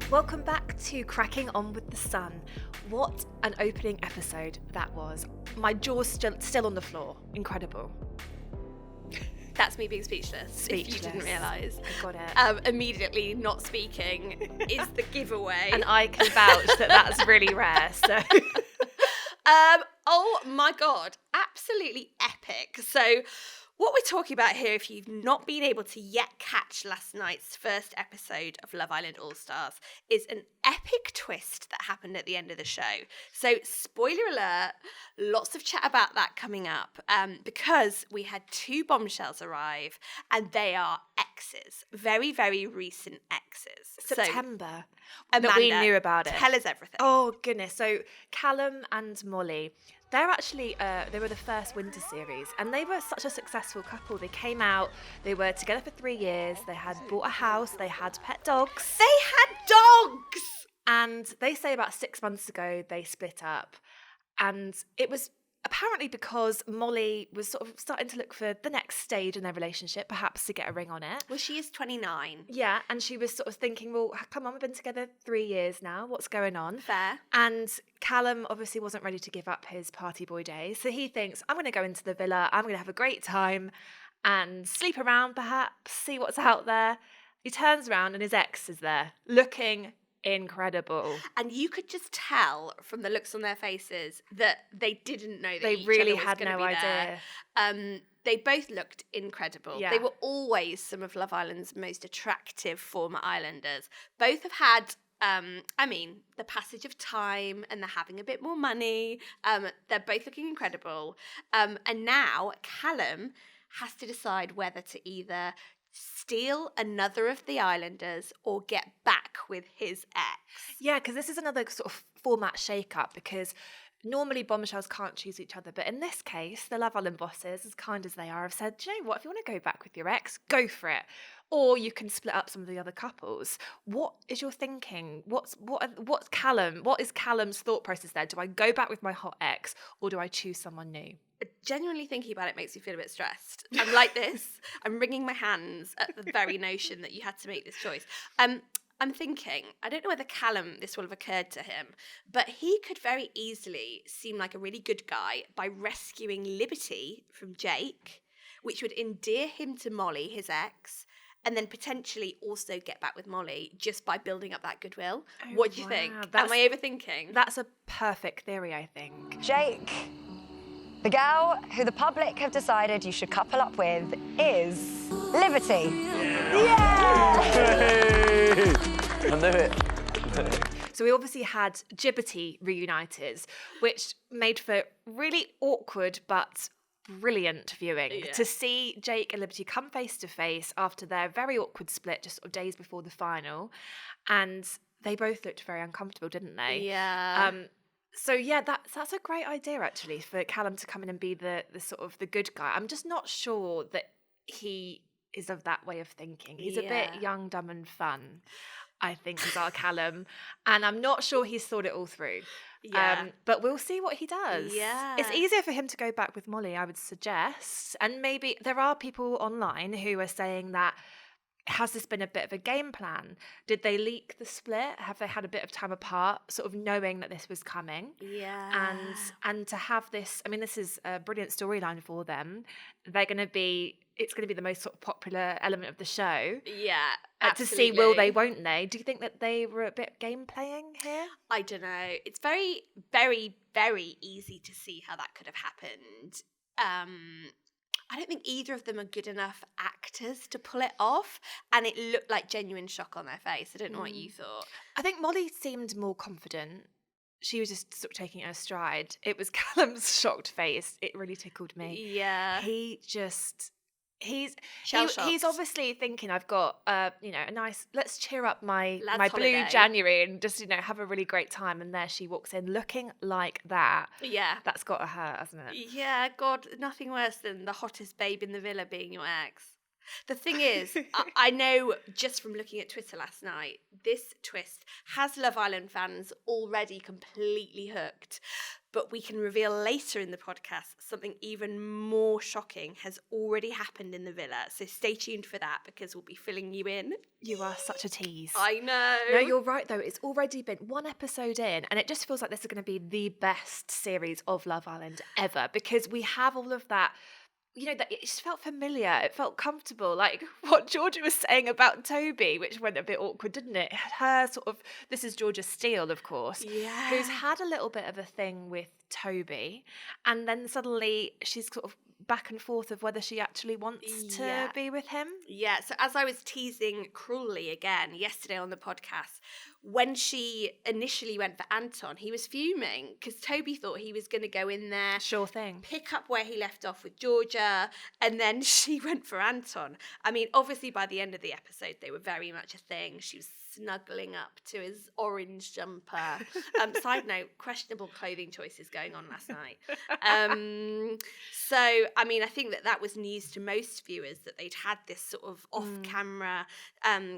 Welcome back to Cracking On with the Sun. What an opening episode that was. My jaw's still on the floor. Incredible. That's me being speechless. If you didn't realise. I got it. Immediately not speaking is the giveaway. And I can vouch that that's really rare. So, oh my God, absolutely epic. So what we're talking about here, if you've not been able to yet catch last night's first episode of Love Island All-Stars, is an epic twist that happened at the end of the show. So spoiler alert, lots of chat about that coming up because we had two bombshells arrive and they are exes, very, very recent exes. September. So, Amanda, that we knew about it. Tell us everything. Oh, goodness. So Callum and Molly, they're actually, they were the first winter series and they were such a successful couple. They came out, they were together for 3 years, they had bought a house, they had pet dogs. They had dogs! And they say about 6 months ago they split up. And it was apparently because Molly was sort of starting to look for the next stage in their relationship, perhaps to get a ring on it. Well, she is 29. Yeah, and she was sort of thinking, well, come on, we've been together 3 years now. What's going on? Fair. And Callum obviously wasn't ready to give up his party boy days. So he thinks, I'm going to go into the villa, I'm going to have a great time and sleep around perhaps, see what's out there. He turns around and his ex is there, looking incredible. And you could just tell from the looks on their faces that they didn't know that They each really other was had gonna no be idea. there. They both looked incredible. Yeah. They were always some of Love Island's most attractive former Islanders. Both have had the passage of time and they're having a bit more money. They're both looking incredible. And now Callum has to decide whether to either steal another of the Islanders or get back with his ex. Yeah, because this is another sort of format shake-up because normally bombshells can't choose each other. But in this case, the Love Island bosses, as kind as they are, have said, do you know what, if you want to go back with your ex, go for it. Or you can split up some of the other couples. What is your thinking? What is Callum's thought process there? Do I go back with my hot ex or do I choose someone new? Genuinely thinking about it makes me feel a bit stressed. I'm like this. I'm wringing my hands at the very notion that you had to make this choice. I'm thinking, I don't know whether Callum, this will have occurred to him, but he could very easily seem like a really good guy by rescuing Liberty from Jake, which would endear him to Molly, his ex, and then potentially also get back with Molly just by building up that goodwill. Oh, what do you think? Am I overthinking? That's a perfect theory, I think. Jake, the gal who the public have decided you should couple up with is Liberty. Yeah! Hey! I knew it. So we obviously had Gibberty reunited, which made for really awkward but brilliant viewing. Yeah. To see Jake and Liberty come face to face after their very awkward split just sort of days before the final. And they both looked very uncomfortable, didn't they? Yeah. So yeah, that's a great idea actually for Callum to come in and be the sort of the good guy. I'm just not sure that he is of that way of thinking. He's a bit young, dumb and fun, I think, is our Callum. And I'm not sure he's thought it all through. Yeah. But we'll see what he does. Yeah. It's easier for him to go back with Molly, I would suggest. And maybe there are people online who are saying that, has this been a bit of a game plan? Did they leak the split? Have they had a bit of time apart, sort of knowing that this was coming? Yeah. And to have this, I mean, this is a brilliant storyline for them. It's going to be the most sort of popular element of the show. Yeah, To see will they, won't they? Do you think that they were a bit game playing here? I don't know. It's very, very, very easy to see how that could have happened. I don't think either of them are good enough actors to pull it off, and it looked like genuine shock on their face. I don't know what you thought. I think Molly seemed more confident. She was just sort of taking it in a stride. It was Callum's shocked face. It really tickled me. Yeah. He's Shell-shocked. obviously thinking, I've got a nice, let's cheer up my Lad's blue holiday. January and just have a really great time. And there she walks in looking like that. Yeah. That's got to hurt, hasn't it? Yeah, God, nothing worse than the hottest babe in the villa being your ex. The thing is, I know just from looking at Twitter last night, this twist has Love Island fans already completely hooked. But we can reveal later in the podcast something even more shocking has already happened in the villa. So stay tuned for that because we'll be filling you in. You are such a tease. I know. No, you're right, though. It's already been one episode in, and it just feels like this is going to be the best series of Love Island ever because we have all of that. That it just felt familiar. It felt comfortable. Like what Georgia was saying about Toby, which went a bit awkward, didn't it? Her sort of, this is Georgia Steele, of course, who's had a little bit of a thing with Toby. And then suddenly she's sort of back and forth of whether she actually wants to be with him. Yeah, so as I was teasing cruelly again yesterday on the podcast, when she initially went for Anton, he was fuming because Toby thought he was going to go in there, sure thing, pick up where he left off with Georgia, and then she went for Anton. I mean, obviously by the end of the episode, they were very much a thing. She was snuggling up to his orange jumper. Side note, questionable clothing choices going on last night. So, I mean, I think that was news to most viewers that they'd had this sort of off-camera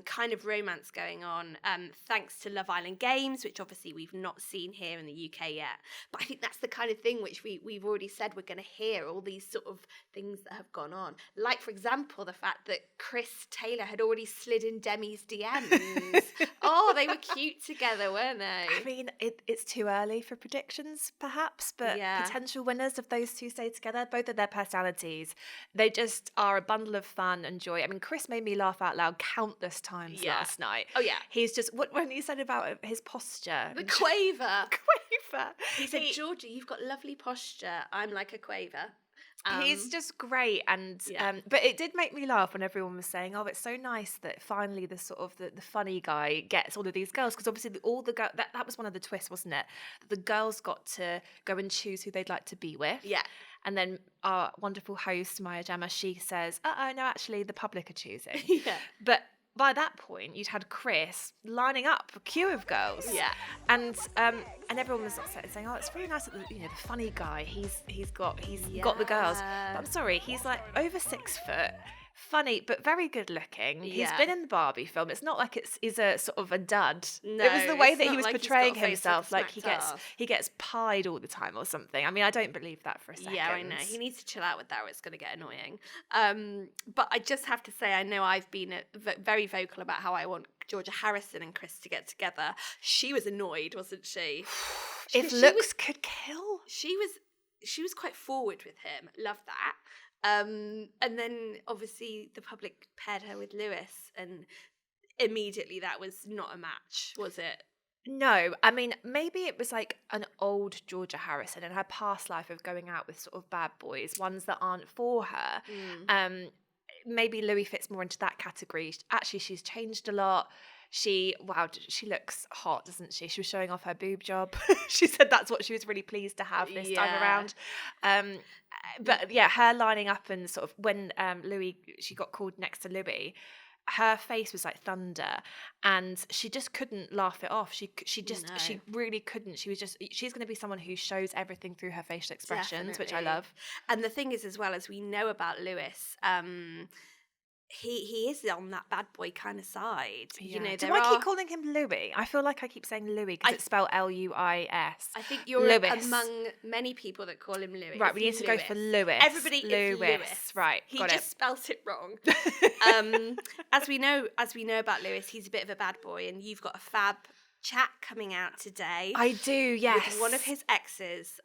kind of romance going on, thanks to Love Island Games, which obviously we've not seen here in the UK yet. But I think that's the kind of thing which we've already said we're going to hear, all these sort of things that have gone on. Like, for example, the fact that Chris Taylor had already slid in Demi's DMs. Oh, they were cute together, weren't they? I mean, it's too early for predictions, perhaps, but potential winners if those two stay together, both of their personalities, they just are a bundle of fun and joy. I mean, Chris made me laugh out loud countless times last night. Oh, yeah. He's just, when he said about his posture. The quaver. Quaver. He said, Georgia, you've got lovely posture. I'm like a quaver. He's just great, and but it did make me laugh when everyone was saying, "Oh, it's so nice that finally the sort of the funny guy gets all of these girls," because obviously all the girls that was one of the twists, wasn't it? That the girls got to go and choose who they'd like to be with. Yeah. And then our wonderful host Maya Jama, she says, no, actually the public are choosing. Yeah. But by that point, you'd had Chris lining up a queue of girls. Yeah. And everyone was upset saying, "Oh, it's really nice that the funny guy, he's got the girls." But I'm sorry, he's like over 6 foot, funny but very good looking. He's been in the Barbie film. It's not like he's a sort of a dud. No, it was the way that he was like portraying himself, like he gets pied all the time or something. I mean, I don't believe that for a second. Yeah, I know. He needs to chill out with that or it's going to get annoying. But I just have to say, I know I've been very vocal about how I want Georgia Harrison and Chris to get together. She was annoyed, wasn't she? If looks could kill. She was quite forward with him. Love that. And then obviously the public paired her with Lewis, and immediately that was not a match, was it? No, I mean, maybe it was like an old Georgia Harrison in her past life of going out with sort of bad boys, ones that aren't for her. Maybe Louis fits more into that category. Actually, she's changed a lot. She looks hot, doesn't she? She was showing off her boob job. She said that's what she was really pleased to have this time around. But yeah, her lining up and sort of when she got called next to Louis, her face was like thunder, and she just couldn't laugh it off. She really couldn't. She's going to be someone who shows everything through her facial expressions, Definitely. which I love. And the thing is, as well as we know about Lewis, he is on that bad boy kind of side. Yeah. Do I keep calling him Louis? I feel like I keep saying Louis because it's spelled Luis. I think you're among many people that call him Louis. Right, we need to go for Lewis. Everybody is Lewis. Right, he just spelt it wrong. As we know about Lewis, he's a bit of a bad boy, and you've got a fab chat coming out today. I do, yes. With one of his exes,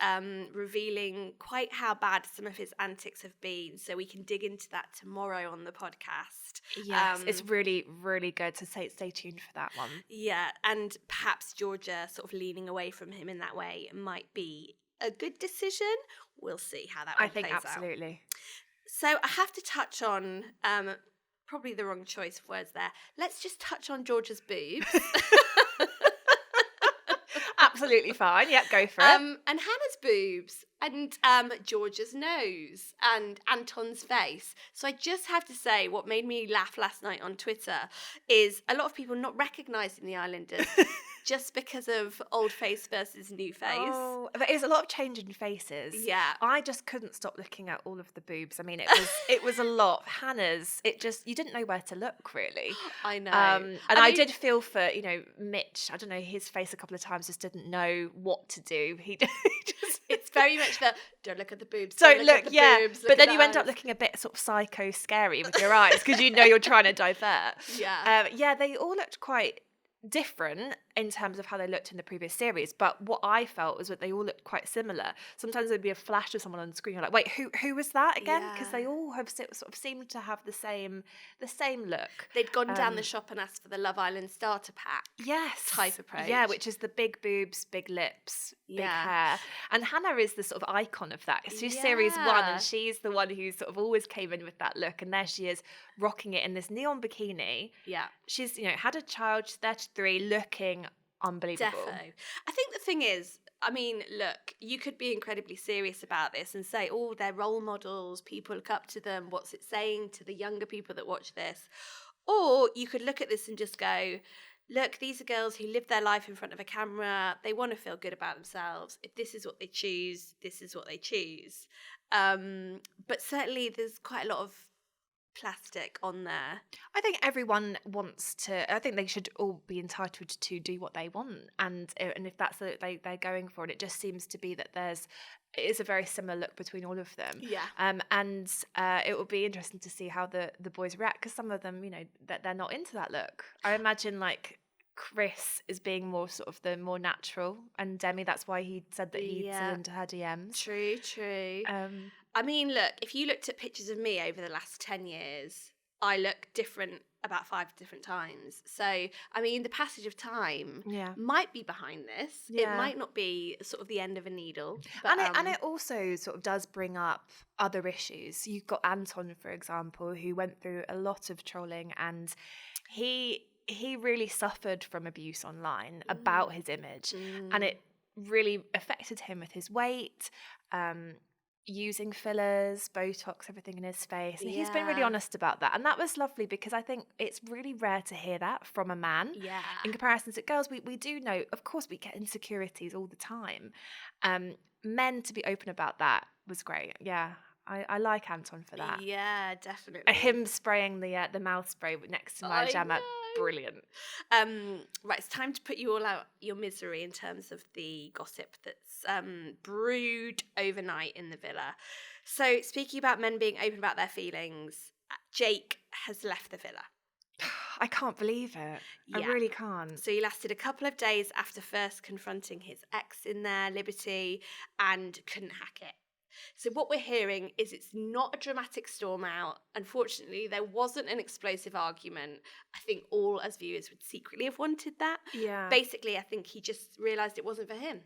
revealing quite how bad some of his antics have been. So we can dig into that tomorrow on the podcast. Yes, it's really, really good. So stay tuned for that one. Yeah, and perhaps Georgia sort of leaning away from him in that way might be a good decision. We'll see how that one plays out. I think absolutely. So I have to touch on, probably the wrong choice of words there. Let's just touch on Georgia's boobs. Absolutely fine. Yep, go for it. And Hannah's boobs, and Georgia's nose, and Anton's face. So I just have to say, what made me laugh last night on Twitter is a lot of people not recognising the Islanders. just because of old face versus new face. Oh, there is a lot of change in faces. Yeah. I just couldn't stop looking at all of the boobs. I mean, it was a lot. Hannah's, you didn't know where to look really. I know. And I mean, did feel for, Mitch. I don't know, his face a couple of times just didn't know what to do. He just. It's very much the don't look at the boobs. Don't look look, at the yeah. boobs, look But at then the you end up eyes. looking a bit sort of psycho scary with your eyes because you're trying to divert. Yeah. Yeah, they all looked quite different in terms of how they looked in the previous series, but what I felt was that they all looked quite similar. Sometimes there'd be a flash of someone on the screen, you're like, wait, who was that again? Because they all have sort of seemed to have the same look. They'd gone down the shop and asked for the Love Island starter pack. Yes. Type approach. Yeah, which is the big boobs, big lips, big hair. And Hannah is the sort of icon of that. She's series 1 and she's the one who sort of always came in with that look. And there she is rocking it in this neon bikini. Yeah. She's, had a child, she's 33, looking unbelievable. Defo. I think the thing is, I mean, look, you could be incredibly serious about this and say, oh, they're role models, people look up to them, what's it saying to the younger people that watch this? Or you could look at this and just go, look, these are girls who live their life in front of a camera. They want to feel good about themselves. If this is what they choose, this is what they choose. But certainly there's quite a lot of plastic on there. I think everyone wants to. I think they should all be entitled to do what they want, and if that's what they're going for, and it just seems to be that it is a very similar look between all of them. Yeah. And it will be interesting to see how the boys react, because some of them, that they're not into that look. I imagine like Chris is being more sort of the more natural, and Demi, that's why he said that he'd slid into her DMs. True. I mean, look, if you looked at pictures of me over the last 10 years, I look different about 5 different times. So, I mean, the passage of time might be behind this. Yeah. It might not be sort of the end of a needle. But, And it also sort of does bring up other issues. You've got Anton, for example, who went through a lot of trolling, and he really suffered from abuse online about his image, and it really affected him with his weight, using fillers, Botox, everything in his face. And he's been really honest about that. And that was lovely, because I think it's really rare to hear that from a man. Yeah. In comparison to girls, we do know, of course, we get insecurities all the time. Men to be open about that was great. Yeah. I like Anton for that. Yeah, definitely. Him spraying the mouth spray next to Maya Jama, brilliant. Right, it's time to put you all out your misery in terms of the gossip that's brewed overnight in the villa. So, speaking about men being open about their feelings, Jake has left the villa. I can't believe it. Yeah. I really can't. So he lasted a couple of days after first confronting his ex in there, Liberty, and couldn't hack it. So what we're hearing is it's not a dramatic storm out. Unfortunately, there wasn't an explosive argument. I think all as viewers would secretly have wanted that. Yeah. Basically, I think he just realised it wasn't for him.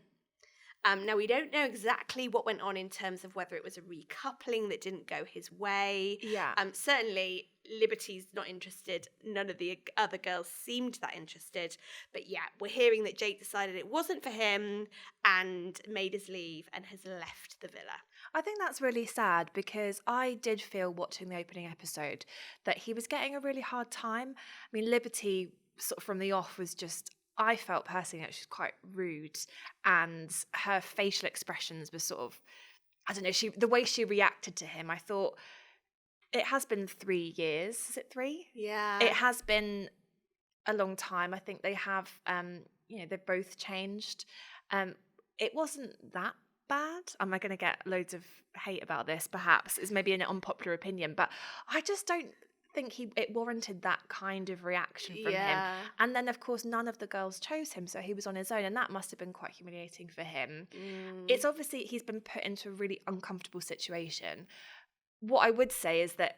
Now, we don't know exactly what went on in terms of whether it was a recoupling that didn't go his way. Yeah. Certainly, Liberty's not interested. None of the other girls seemed that interested. But yeah, we're hearing that Jake decided it wasn't for him and made his leave and has left the villa. I think that's really sad, because I did feel watching the opening episode that he was getting a really hard time. I mean, Liberty sort of from the off was just, I felt personally that she was quite rude, and her facial expressions were sort of, I don't know, the way she reacted to him, I thought, it has been 3 years. Is it 3? Yeah. It has been a long time. I think they have, they've both changed. It wasn't that bad. Am I going to get loads of hate about this? Perhaps it's maybe an unpopular opinion, but I just don't think it warranted that kind of reaction from him. And then, of course, none of the girls chose him, so he was on his own, and that must have been quite humiliating for him. It's obviously he's been put into a really uncomfortable situation. What I would say is that,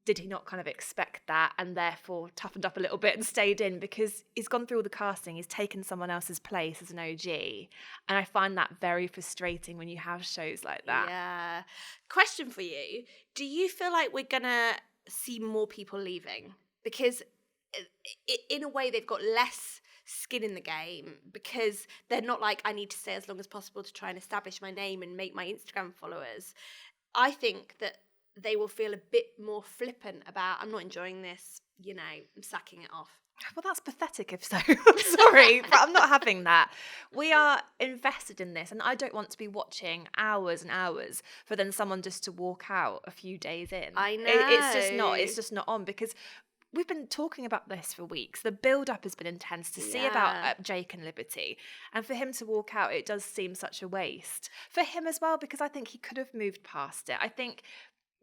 did he not kind of expect that and therefore toughened up a little bit and stayed in, because he's gone through all the casting, he's taken someone else's place as an OG, and I find that very frustrating when you have shows like that. Yeah. Question for you. Do you feel like we're going to see more people leaving? Because in a way they've got less skin in the game, because they're not like, I need to stay as long as possible to try and establish my name and make my Instagram followers. I think that they will feel a bit more flippant about, I'm not enjoying this, I'm sacking it off. Well, that's pathetic if so. I'm sorry, but I'm not having that. We are invested in this, and I don't want to be watching hours and hours for then someone just to walk out a few days in. I know. It's just not on, because we've been talking about this for weeks. The build-up has been intense to see about Jake and Liberty, and for him to walk out, it does seem such a waste for him as well, because I think he could have moved past it. I think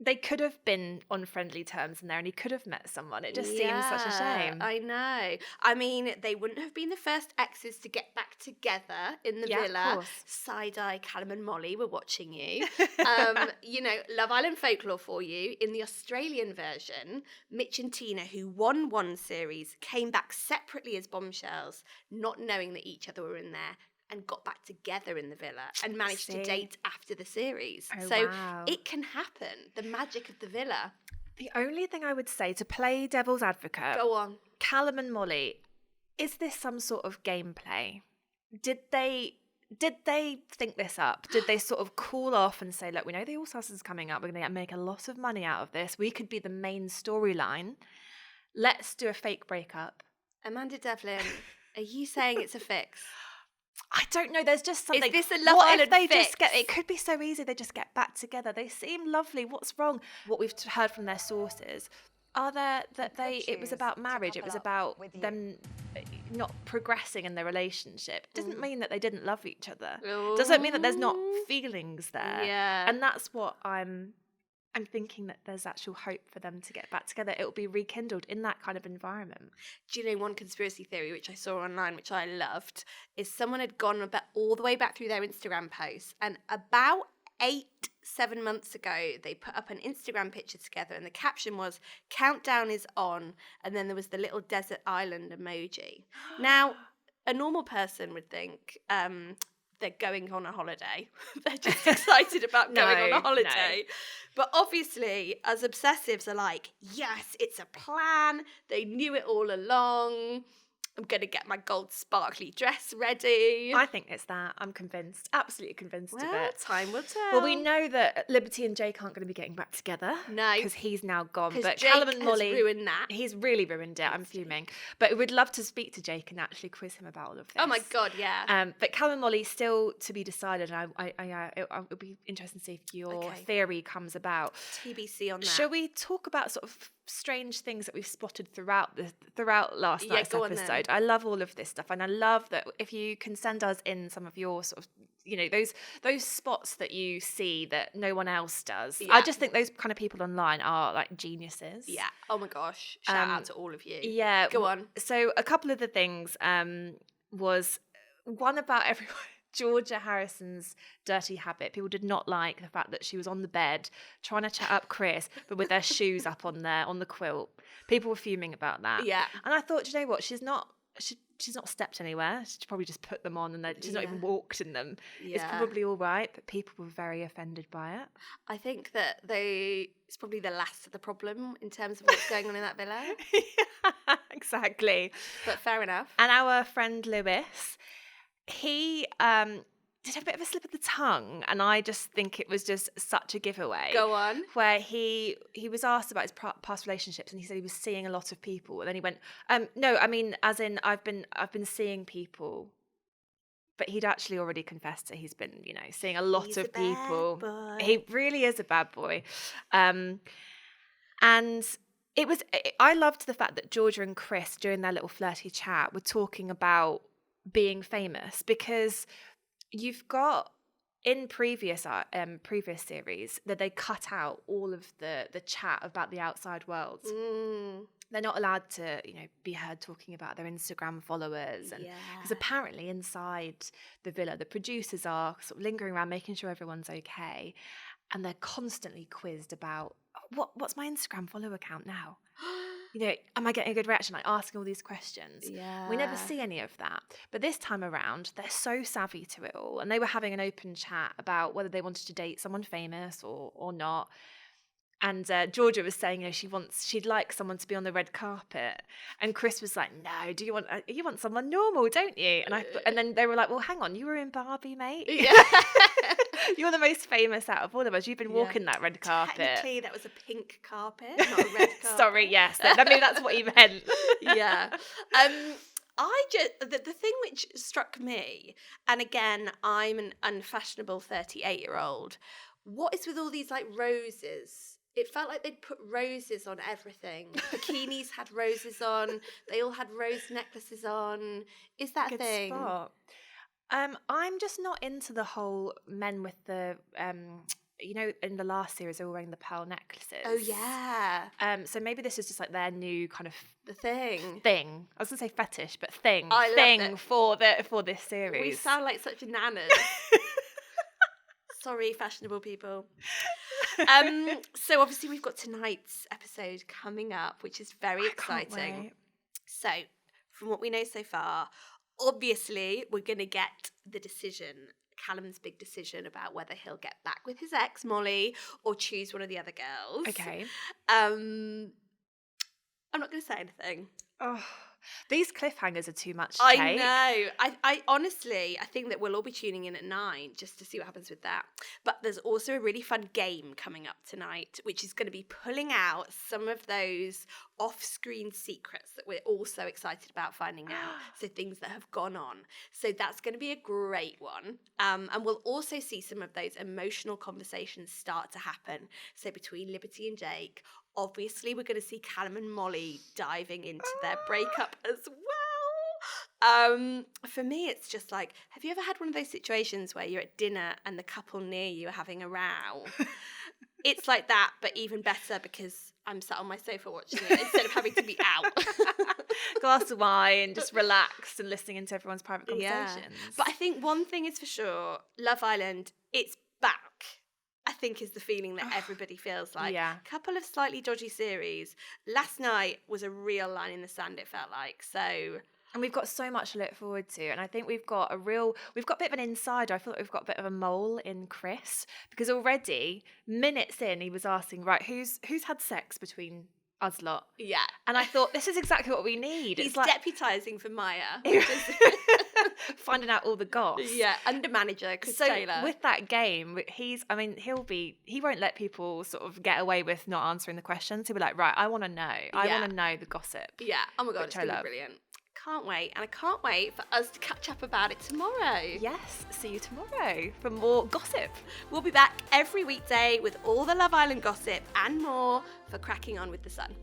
they could have been on friendly terms in there, and he could have met someone. It just seems such a shame. I know. I mean, they wouldn't have been the first exes to get back together in the villa. Of course. Side-eye Callum and Molly, we're watching you. You know, Love Island folklore for you. In the Australian version, Mitch and Tina, who won one series, came back separately as bombshells, not knowing that each other were in there, and got back together in the villa and managed to date after the series. Oh, so wow. it can happen. The magic of the villa. The only thing I would say, to play devil's advocate, Go on. Callum and Molly, is this some sort of gameplay? Did they think this up? Did they sort of cool off and say, look, we know the All Stars is coming up, we're going to make a lot of money out of this, we could be the main storyline, let's do a fake breakup? Amanda Devlin, are you saying it's a fix? I don't know. There's just something. Is this a Love what Island if they fix? just get? It could be so easy. They just get back together. They seem lovely. What's wrong? What we've heard from their sources are there that they. It was about marriage. It was about them not progressing in their relationship. Doesn't mean that they didn't love each other. Doesn't mean that there's not feelings there. Yeah. And that's what I'm thinking, that there's actual hope for them to get back together. It will be rekindled in that kind of environment. Do you know one conspiracy theory which I saw online, which I loved, is someone had gone all the way back through their Instagram posts, and about 7 months ago, they put up an Instagram picture together, and the caption was, "Countdown is on," and then there was the little desert island emoji. Now, a normal person would think, they're going on a holiday. They're just excited about going on a holiday. No. But obviously, as obsessives are like, yes, it's a plan. They knew it all along. I'm going to get my gold sparkly dress ready. I think it's that. I'm convinced. Absolutely convinced of it. Time will tell. Well, we know that Liberty and Jake aren't going to be getting back together. No. Because he's now gone. But Jake Callum and Molly, has ruined that. He's really ruined it. I'm fuming. But we'd love to speak to Jake and actually quiz him about all of this. Oh my God, yeah. But Callum and Molly still to be decided. And it'll be interesting to see if your theory comes about. TBC on that. Shall we talk about sort of strange things that we've spotted throughout last night's episode? I love all of this stuff, and I love that if you can send us in some of your sort of, you know, those spots that you see that no one else does. I just think those kind of people online are like geniuses. Yeah. Oh my gosh. Shout out to all of you. Yeah. Go on. So a couple of the things was one about everyone. Georgia Harrison's dirty habit. People did not like the fact that she was on the bed trying to chat up Chris, but with their shoes up on the quilt. People were fuming about that. Yeah. And I thought, you know what? She's not stepped anywhere. She's probably just put them on, and she's not even walked in them. Yeah. It's probably all right, but people were very offended by it. I think that it's probably the last of the problem in terms of what's going on in that villa. Yeah, exactly. But fair enough. And our friend Lewis, he did have a bit of a slip of the tongue, and I just think it was just such a giveaway. Go on. Where he was asked about his past relationships, and he said he was seeing a lot of people, and then he went, "No, I mean, as in I've been seeing people," but he'd actually already confessed that he's been, you know, seeing a lot of people. Bad boy. He really is a bad boy, and I loved the fact that Georgia and Chris, during their little flirty chat, were talking about being famous, because you've got in previous series that they cut out all of the chat about the outside world. They're not allowed to, you know, be heard talking about their Instagram followers, and because apparently inside the villa the producers are sort of lingering around making sure everyone's okay, and they're constantly quizzed about what's my Instagram follow account now. You know, am I getting a good reaction? Like asking all these questions. Yeah. We never see any of that. But this time around, they're so savvy to it all. And they were having an open chat about whether they wanted to date someone famous or not. And Georgia was saying, she'd like someone to be on the red carpet, and Chris was like, "No, do you want someone normal, don't you?" And then they were like, "Well, hang on, you were in Barbie, mate. Yeah. You're the most famous out of all of us. You've been walking that red carpet." Technically, that was a pink carpet, not a red carpet. Sorry, yes, I mean that's what he meant. Yeah. The thing which struck me, and again, I'm an unfashionable 38-year-old. What is with all these like roses? It felt like they'd put roses on everything. Bikinis had roses on. They all had rose necklaces on. Is that a Good thing? spot. I'm just not into the whole men with the in the last series they were wearing the pearl necklaces. Oh yeah. So maybe this is just like their new kind of The thing. I was gonna say fetish, but thing I love it. for this series. We sound like such nanas. Sorry, fashionable people. So obviously we've got tonight's episode coming up, which is very exciting. Can't wait. So from what we know so far, obviously we're going to get the decision, Callum's big decision about whether he'll get back with his ex, Molly, or choose one of the other girls. Okay. I'm not going to say anything. Oh, these cliffhangers are too much to I take. know. I honestly, I think that we'll all be tuning in at 9 just to see what happens with that. But there's also a really fun game coming up tonight, which is going to be pulling out some of those off-screen secrets that we're all so excited about finding out. So things that have gone on. So that's going to be a great one. And we'll also see some of those emotional conversations start to happen. So between Liberty and Jake, obviously we're going to see Callum and Molly diving into their breakup as well. For me, it's just like, have you ever had one of those situations where you're at dinner and the couple near you are having a row? It's like that, but even better because I'm sat on my sofa watching it instead of having to be out. Glass of wine, just relaxed and listening into everyone's private conversations. Yeah. But I think one thing is for sure, Love Island, it's back. I think is the feeling that everybody feels like. Yeah. Couple of slightly dodgy series. Last night was a real line in the sand, it felt like. So, and we've got so much to look forward to. And I think we've got a bit of an insider. I feel like we've got a bit of a mole in Chris, because already minutes in he was asking, right, who's had sex between us lot? yeah. And I thought, this is exactly what we need. He's It's like deputising for Maya. finding out all the goss. Yeah, under manager Chris Taylor. With that game, he won't let people sort of get away with not answering the questions. He'll be like, right, I want to know. I want to know the gossip. Yeah. Oh my God, Which it's I going to be love. brilliant. Can't wait. And I can't wait for us to catch up about it tomorrow. Yes, see you tomorrow for more gossip. We'll be back every weekday with all the Love Island gossip and more for Cracking On with the Sun.